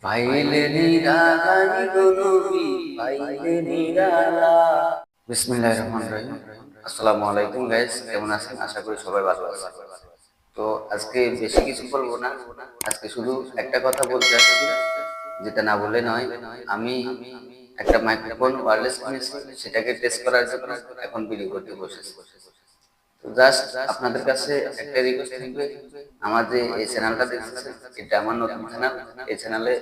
পাইলে নিরালাই গো নবী, পাইলে নিরালা। বিসমিল্লাহির রহমানির রহিম। আসসালামু আলাইকুম গাইস, কেমন আছেন? আশা করি সবাই ভালো আছেন। তো আজকে বেশি কিছু বলবো না, আজকে শুধু একটা কথা বলতে আসছি, যেটা না বলে নয়। আমি একটা মাইক্রোফোন ওয়্যারলেস কিনেছি, সেটাকে টেস্ট করার জন্য এখন ভিডিও করতে বসেছি। তো জাস্ট আপনাদের কাছে একটা রিকোয়েস্ট থাকবে, আমার যে এই চ্যানেলটা দেখতেছেন, এটা আমার নতুন চ্যানেল। এই চ্যানেলে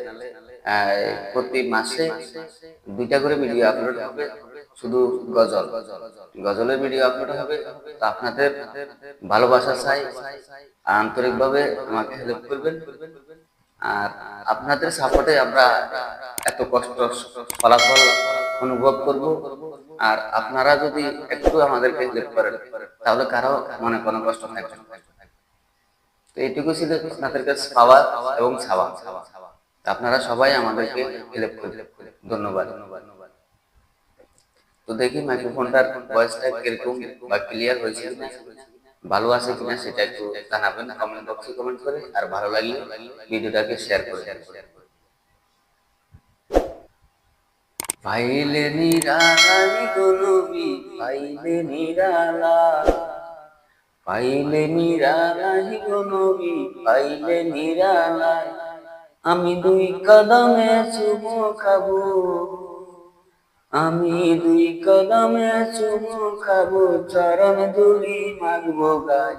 প্রতি মাসে 2টা করে ভিডিও আপলোড হবে, শুধু গজলের ভিডিও আপলোড হবে। তো আপনাদের ভালোবাসা চাই, আন্তরিকভাবে আমাকে হেল্প করবেন। আর আপনাদের সাপোর্টে আমরা এত কষ্ট ফলাফল অনুভব করব। আর আপনারা যদি একটু আমাদেরকে হেল্প করেন, তাহলে কারো মনে কোনো কষ্ট থাকবে না। তো এইটুকু ছিল আপনাদের কাছে পাওয়া এবং ছাওয়া। আপনারা সবাই আমাদেরকে হেল্প করবেন। ধন্যবাদ। তো দেখি মাইক্রোফোনটার ভয়েসটা কিরকম বা ক্লিয়ার হয়েছে কিনা, ভালো আছে কিনা সেটা একটু জানাবেন কমেন্ট বক্সে কমেন্ট করে। আর ভালো লাগলে ভিডিওটাকে শেয়ার করে দেন। পাইলে নিরালাই গো নবী, পাইলে নিরালা। পাইলে নিরালাই গো নবী, পাইলে নিরালাই। আমি 2 কদমে চুমু খাবো, আমি 2 কদমে চুমু খাবো, চরণ ধুলি মাগবো গায়।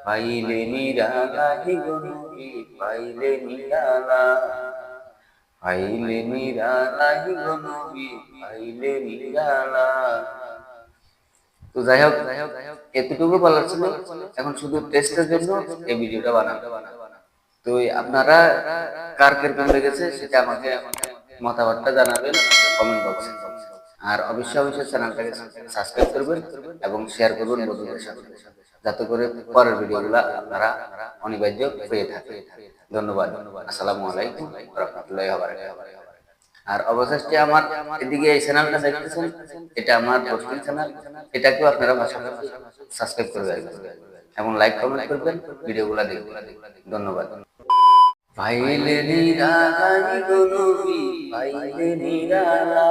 পাইলে নিরালাই গো নবী, পাইলে নিরালা। পাইলে নিরালাই গো নবী, পাইলে নিরালা। তো যাই হোক, এতটুকু বলার ছিল। এখন শুধু টেস্টের জন্য এই ভিডিওটা বানানো। তো আপনারা কার কিরকম লেগেছে সেটা আমাকে মতামতটা জানাবেন কমেন্ট বক্সে। আর অবশ্যই চ্যানেলটাকে সাবস্ক্রাইব করবেন এবং শেয়ার করবেন বন্ধুদের সাথে, যাতে করে পরের ভিডিওগুলো আপনারা অনিবার্য পেয়ে থাকেন। ধন্যবাদ। আসসালামু আলাইকুম ওয়া রাহমাতুল্লাহি ওয়া বারাকাতুহু। আর অবশেষে আমার এদিকে এই চ্যানেলটা দেখতেছেন, এটা আমার পোস্টিং চ্যানেল। এটাকেও আপনারা পাশাপাশি সাবস্ক্রাইব করে রাখবেন এবং লাইক কমেন্ট করবেন, ভিডিওগুলো দেখবেন। ধন্যবাদ। পাইলে নিরালাই গো নবী, পাইলে নিরালা।